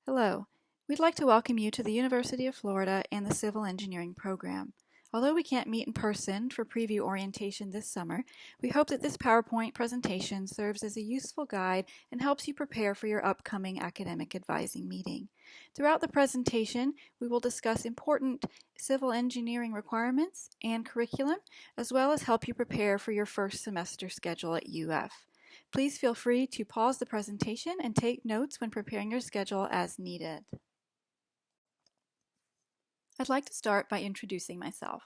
Hello. We'd like to welcome you to the University of Florida and the Civil Engineering program. Although we can't meet in person for preview orientation this summer, we hope that this PowerPoint presentation serves as a useful guide and helps you prepare for your upcoming academic advising meeting. Throughout the presentation, we will discuss important civil engineering requirements and curriculum, as well as help you prepare for your first semester schedule at UF. Please feel free to pause the presentation and take notes when preparing your schedule as needed. I'd like to start by introducing myself.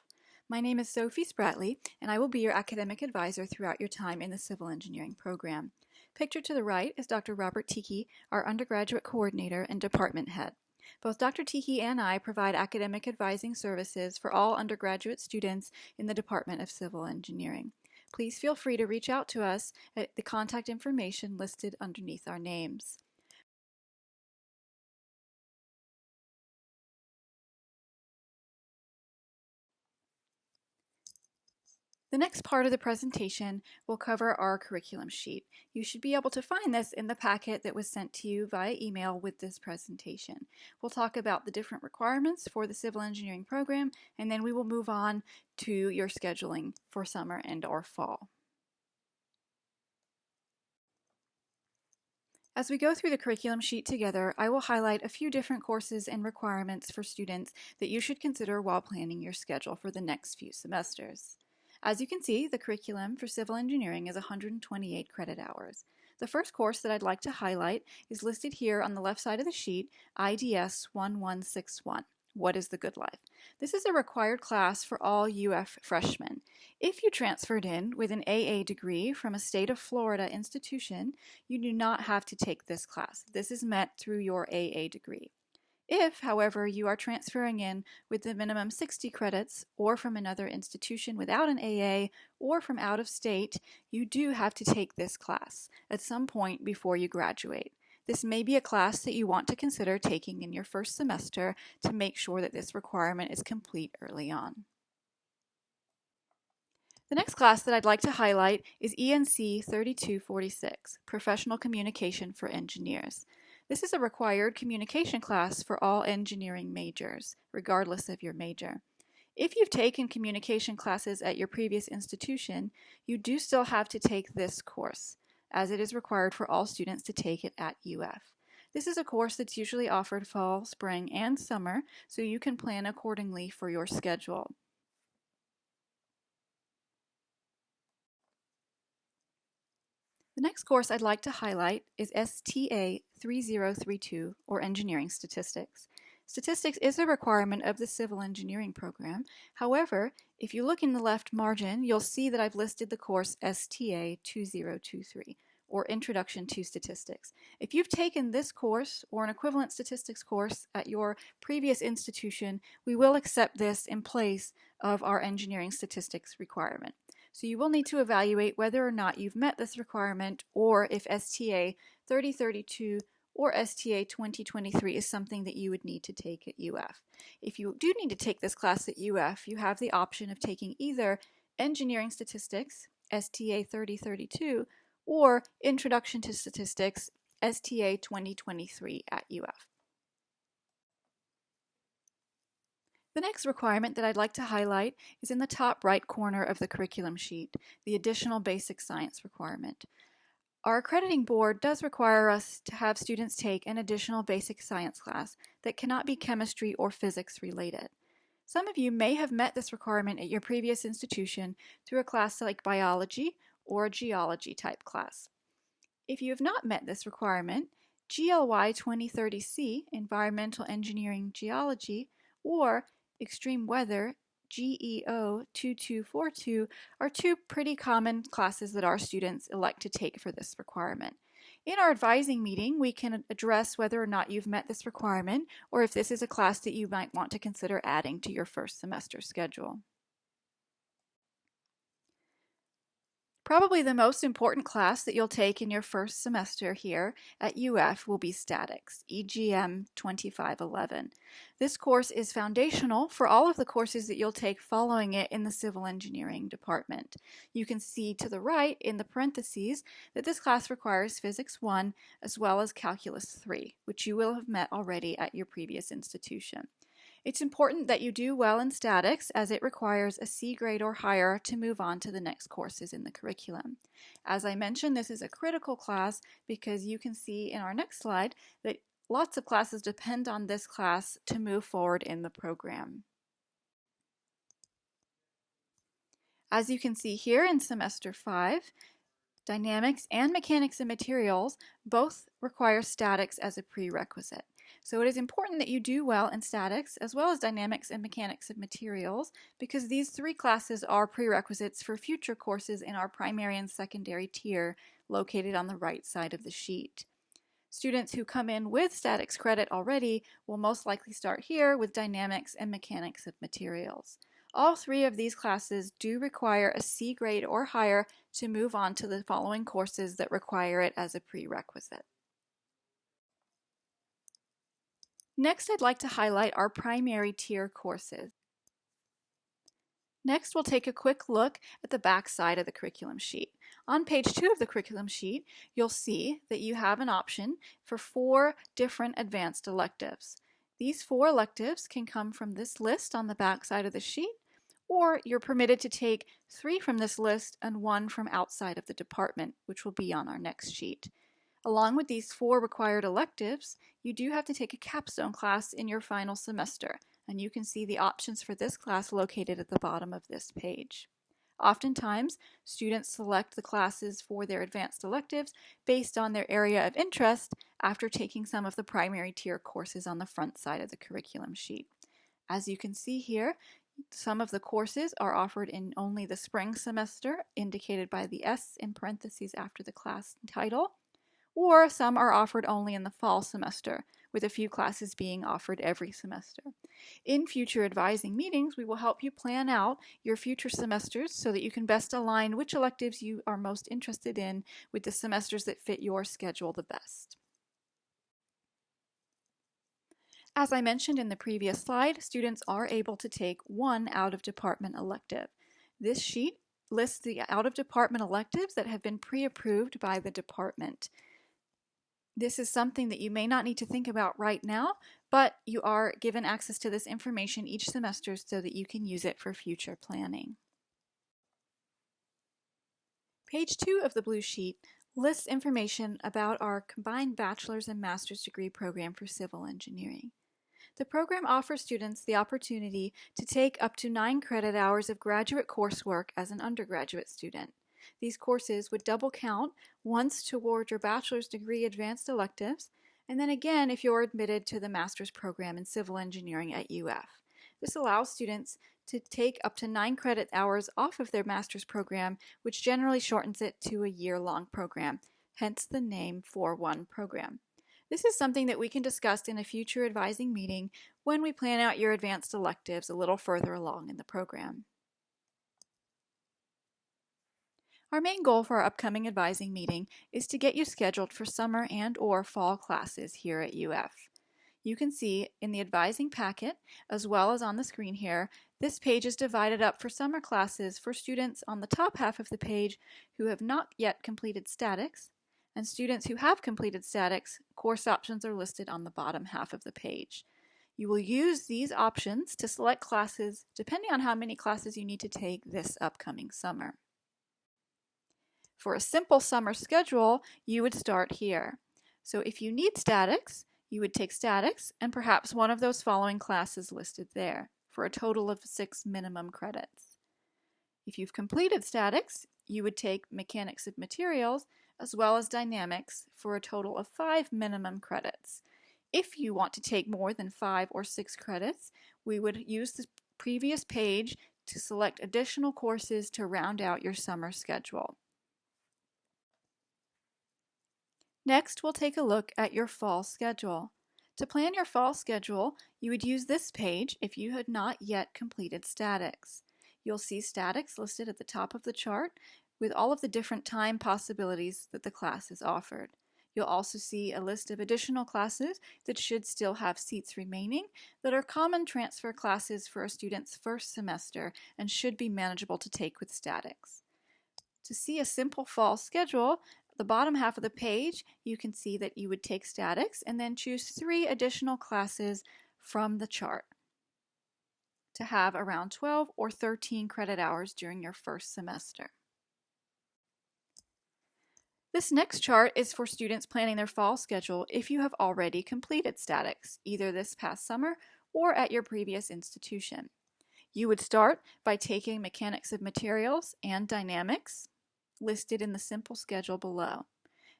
My name is Sophie Spratley, and I will be your academic advisor throughout your time in the Civil Engineering program. Pictured to the right is Dr. Robert Tiki, our undergraduate coordinator and department head. Both Dr. Tiki and I provide academic advising services for all undergraduate students in the Department of Civil Engineering. Please feel free to reach out to us at the contact information listed underneath our names. The next part of the presentation will cover our curriculum sheet. You should be able to find this in the packet that was sent to you via email with this presentation. We'll talk about the different requirements for the civil engineering program, and then we will move on to your scheduling for summer and/or fall. As we go through the curriculum sheet together, I will highlight a few different courses and requirements for students that you should consider while planning your schedule for the next few semesters. As you can see, the curriculum for civil engineering is 128 credit hours. The first course that I'd like to highlight is listed here on the left side of the sheet, IDS 1161. What is the Good Life? This is a required class for all UF freshmen. If you transferred in with an AA degree from a state of Florida institution, you do not have to take this class. This is met through your AA degree. If, however, you are transferring in with the minimum 60 credits or from another institution without an AA or from out of state, you do have to take this class at some point before you graduate. This may be a class that you want to consider taking in your first semester to make sure that this requirement is complete early on. The next class that I'd like to highlight is ENC 3246, Professional Communication for Engineers. This is a required communication class for all engineering majors, regardless of your major. If you've taken communication classes at your previous institution, you do still have to take this course, as it is required for all students to take it at UF. This is a course that's usually offered fall, spring, and summer, so you can plan accordingly for your schedule. The next course I'd like to highlight is STA 3032, or Engineering Statistics. Statistics is a requirement of the Civil Engineering program. However, if you look in the left margin, you'll see that I've listed the course STA 2023, or Introduction to Statistics. If you've taken this course or an equivalent statistics course at your previous institution, we will accept this in place of our engineering statistics requirement. So you will need to evaluate whether or not you've met this requirement or if STA 3032 or STA 2023 is something that you would need to take at UF. If you do need to take this class at UF, you have the option of taking either Engineering Statistics, STA 3032, or Introduction to Statistics, STA 2023 at UF. The next requirement that I'd like to highlight is in the top right corner of the curriculum sheet, the additional basic science requirement. Our accrediting board does require us to have students take an additional basic science class that cannot be chemistry or physics related. Some of you may have met this requirement at your previous institution through a class like biology or a geology type class. If you have not met this requirement, GLY 2030C, Environmental Engineering Geology, or Extreme Weather, GEO 2242, are two pretty common classes that our students elect to take for this requirement. In our advising meeting, we can address whether or not you've met this requirement or if this is a class that you might want to consider adding to your first semester schedule. Probably the most important class that you'll take in your first semester here at UF will be Statics, EGM 2511. This course is foundational for all of the courses that you'll take following it in the Civil Engineering department. You can see to the right in the parentheses that this class requires Physics 1 as well as Calculus 3, which you will have met already at your previous institution. It's important that you do well in statics as it requires a C grade or higher to move on to the next courses in the curriculum. As I mentioned, this is a critical class because you can see in our next slide that lots of classes depend on this class to move forward in the program. As you can see here in semester 5, dynamics and mechanics of materials both require statics as a prerequisite. So it is important that you do well in statics as well as dynamics and mechanics of materials because these three classes are prerequisites for future courses in our primary and secondary tier located on the right side of the sheet. Students who come in with statics credit already will most likely start here with dynamics and mechanics of materials. All three of these classes do require a C grade or higher to move on to the following courses that require it as a prerequisite. Next, I'd like to highlight our primary tier courses. Next, we'll take a quick look at the back side of the curriculum sheet. On page 2 of the curriculum sheet, you'll see that you have an option for 4 different advanced electives. These 4 electives can come from this list on the back side of the sheet, or you're permitted to take 3 from this list and 1 from outside of the department, which will be on our next sheet. Along with these 4 required electives, you do have to take a capstone class in your final semester, and you can see the options for this class located at the bottom of this page. Oftentimes, students select the classes for their advanced electives based on their area of interest after taking some of the primary tier courses on the front side of the curriculum sheet. As you can see here, some of the courses are offered in only the spring semester, indicated by the S in parentheses after the class title, or some are offered only in the fall semester, with a few classes being offered every semester. In future advising meetings, we will help you plan out your future semesters so that you can best align which electives you are most interested in with the semesters that fit your schedule the best. As I mentioned in the previous slide, students are able to take 1 out-of-department elective. This sheet lists the out-of-department electives that have been pre-approved by the department. This is something that you may not need to think about right now, but you are given access to this information each semester so that you can use it for future planning. Page 2 of the blue sheet lists information about our combined bachelor's and master's degree program for civil engineering. The program offers students the opportunity to take up to 9 credit hours of graduate coursework as an undergraduate student. These courses would double count once toward your bachelor's degree advanced electives, and then again if you're admitted to the master's program in civil engineering at UF. This allows students to take up to 9 credit hours off of their master's program, which generally shortens it to a year-long program, hence the name 4-1 program. This is something that we can discuss in a future advising meeting when we plan out your advanced electives a little further along in the program. Our main goal for our upcoming advising meeting is to get you scheduled for summer and/or fall classes here at UF. You can see in the advising packet, as well as on the screen here, this page is divided up for summer classes for students on the top half of the page who have not yet completed statics, and students who have completed statics, course options are listed on the bottom half of the page. You will use these options to select classes depending on how many classes you need to take this upcoming summer. For a simple summer schedule, you would start here. So if you need statics, you would take statics and perhaps one of those following classes listed there for a total of 6 minimum credits. If you've completed statics, you would take mechanics of materials as well as dynamics for a total of 5 minimum credits. If you want to take more than 5 or 6 credits, we would use the previous page to select additional courses to round out your summer schedule. Next, we'll take a look at your fall schedule. To plan your fall schedule, you would use this page if you had not yet completed statics. You'll see statics listed at the top of the chart with all of the different time possibilities that the class is offered. You'll also see a list of additional classes that should still have seats remaining that are common transfer classes for a student's first semester and should be manageable to take with statics. To see a simple fall schedule, the bottom half of the page, you can see that you would take statics and then choose 3 additional classes from the chart to have around 12 or 13 credit hours during your first semester. This next chart is for students planning their fall schedule if you have already completed statics, either this past summer or at your previous institution. You would start by taking Mechanics of Materials and Dynamics, listed in the simple schedule below.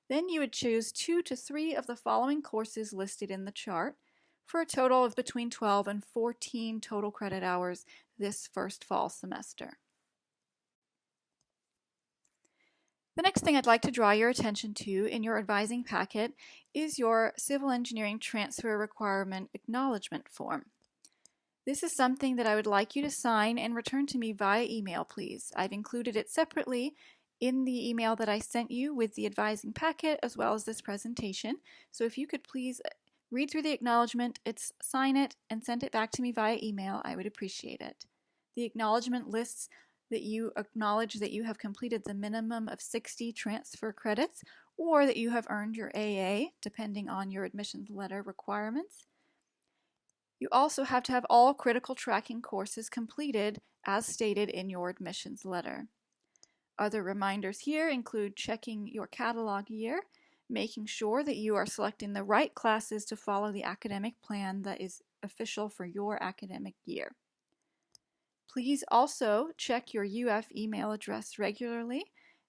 Then you would choose 2 to 3 of the following courses listed in the chart for a total of between 12 and 14 total credit hours this first fall semester. The next thing I'd like to draw your attention to in your advising packet is your Civil Engineering Transfer Requirement Acknowledgement Form. This is something that I would like you to sign and return to me via email, please. I've included it separately in the email that I sent you with the advising packet as well as this presentation. So if you could please read through the acknowledgement, sign it, and send it back to me via email, I would appreciate it. The acknowledgement lists that you acknowledge that you have completed the minimum of 60 transfer credits or that you have earned your AA, depending on your admissions letter requirements. You also have to have all critical tracking courses completed as stated in your admissions letter. Other reminders here include checking your catalog year, making sure that you are selecting the right classes to follow the academic plan that is official for your academic year. Please also check your UF email address regularly.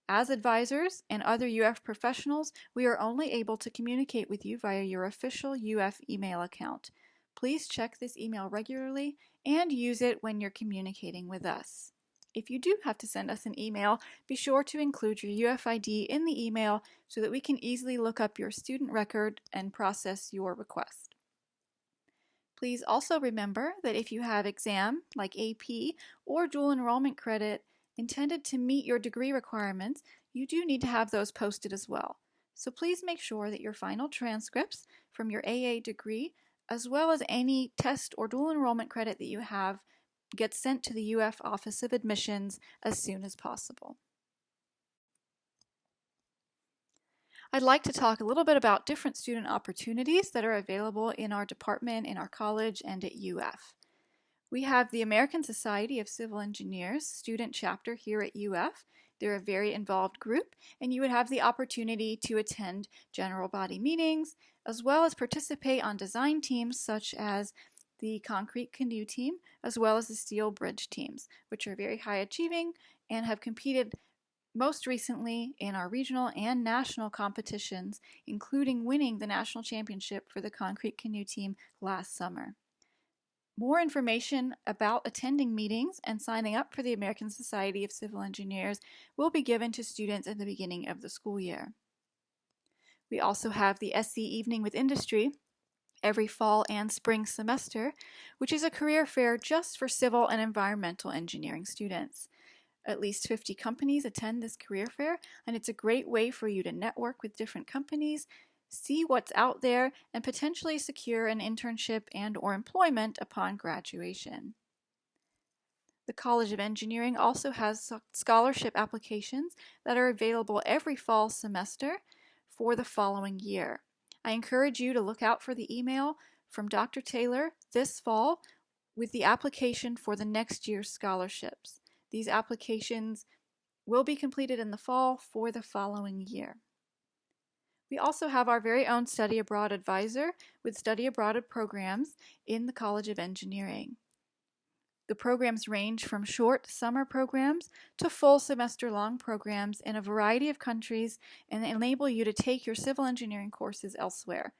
As advisors and other UF professionals, we are only able to communicate with you via your official UF email account. Please check this email regularly and use it when you're communicating with us. If you do have to send us an email, be sure to include your UFID in the email so that we can easily look up your student record and process your request. Please also remember that if you have exam like AP or dual enrollment credit intended to meet your degree requirements, you do need to have those posted as well. So please make sure that your final transcripts from your AA degree, as well as any test or dual enrollment credit that you have, gets sent to the UF Office of Admissions as soon as possible. I'd like to talk a little bit about different student opportunities that are available in our department, in our college, and at UF. We have the American Society of Civil Engineers student chapter here at UF. They're a very involved group, and you would have the opportunity to attend general body meetings, as well as participate on design teams such as the concrete canoe team, as well as the steel bridge teams, which are very high achieving and have competed most recently in our regional and national competitions, including winning the national championship for the concrete canoe team last summer. More information about attending meetings and signing up for the American Society of Civil Engineers will be given to students at the beginning of the school year. We also have the SC Evening with Industry every fall and spring semester, which is a career fair just for civil and environmental engineering students. At least 50 companies attend this career fair, and it's a great way for you to network with different companies, see what's out there, and potentially secure an internship and/or employment upon graduation. The College of Engineering also has scholarship applications that are available every fall semester for the following year. I encourage you to look out for the email from Dr. Taylor this fall with the application for the next year's scholarships. These applications will be completed in the fall for the following year. We also have our very own study abroad advisor with study abroad programs in the College of Engineering. The programs range from short summer programs to full semester-long programs in a variety of countries and enable you to take your civil engineering courses elsewhere.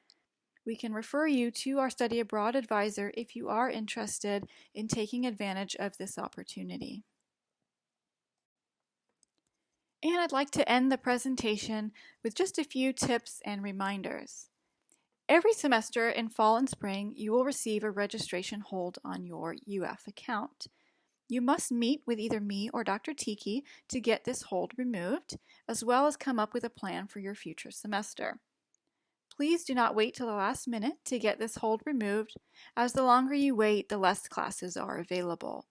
We can refer you to our study abroad advisor if you are interested in taking advantage of this opportunity. And I'd like to end the presentation with just a few tips and reminders. Every semester in fall and spring, you will receive a registration hold on your UF account. You must meet with either me or Dr. Tiki to get this hold removed, as well as come up with a plan for your future semester. Please do not wait till the last minute to get this hold removed, as the longer you wait, the less classes are available.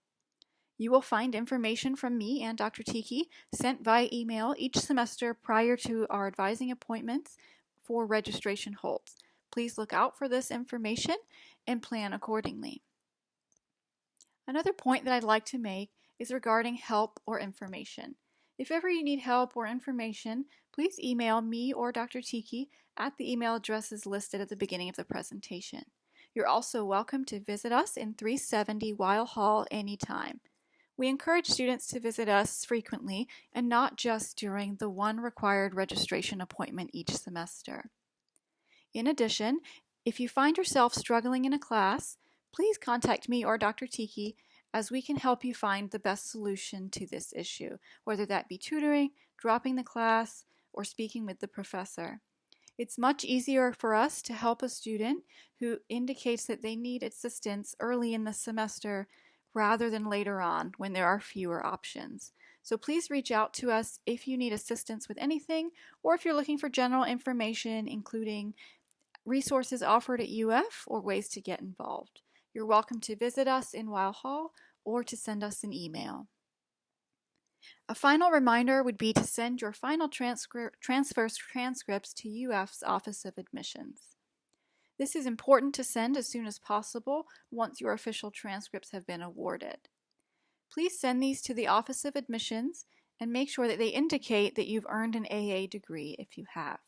You will find information from me and Dr. Tiki sent via email each semester prior to our advising appointments for registration holds. Please look out for this information and plan accordingly. Another point that I'd like to make is regarding help or information. If ever you need help or information, please email me or Dr. Tiki at the email addresses listed at the beginning of the presentation. You're also welcome to visit us in 370 Weil Hall anytime. We encourage students to visit us frequently and not just during the one required registration appointment each semester. In addition, if you find yourself struggling in a class, please contact me or Dr. Tiki as we can help you find the best solution to this issue, whether that be tutoring, dropping the class, or speaking with the professor. It's much easier for us to help a student who indicates that they need assistance early in the semester rather than later on when there are fewer options. So please reach out to us if you need assistance with anything, or if you're looking for general information, including resources offered at UF or ways to get involved. You're welcome to visit us in Weil Hall or to send us an email. A final reminder would be to send your final transcripts to UF's Office of Admissions. This is important to send as soon as possible once your official transcripts have been awarded. Please send these to the Office of Admissions and make sure that they indicate that you've earned an AA degree if you have.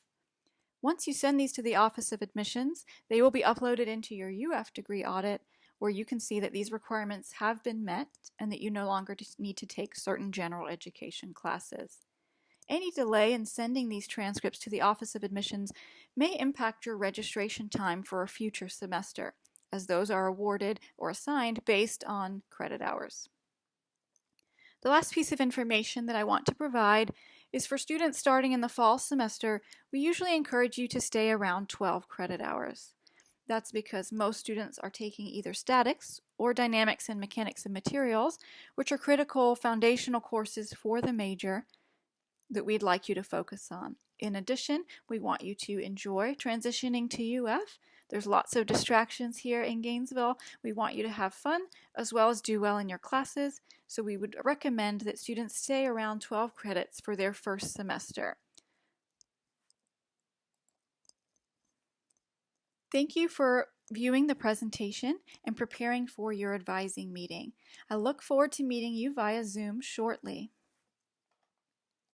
Once you send these to the Office of Admissions, they will be uploaded into your UF degree audit, where you can see that these requirements have been met and that you no longer need to take certain general education classes. Any delay in sending these transcripts to the Office of Admissions may impact your registration time for a future semester, as those are awarded or assigned based on credit hours. The last piece of information that I want to provide is for students starting in the fall semester, we usually encourage you to stay around 12 credit hours. That's because most students are taking either statics or dynamics and mechanics of materials, which are critical foundational courses for the major that we'd like you to focus on. In addition, we want you to enjoy transitioning to UF. There's lots of distractions here in Gainesville. We want you to have fun as well as do well in your classes, so we would recommend that students stay around 12 credits for their first semester. Thank you for viewing the presentation and preparing for your advising meeting. I look forward to meeting you via Zoom shortly.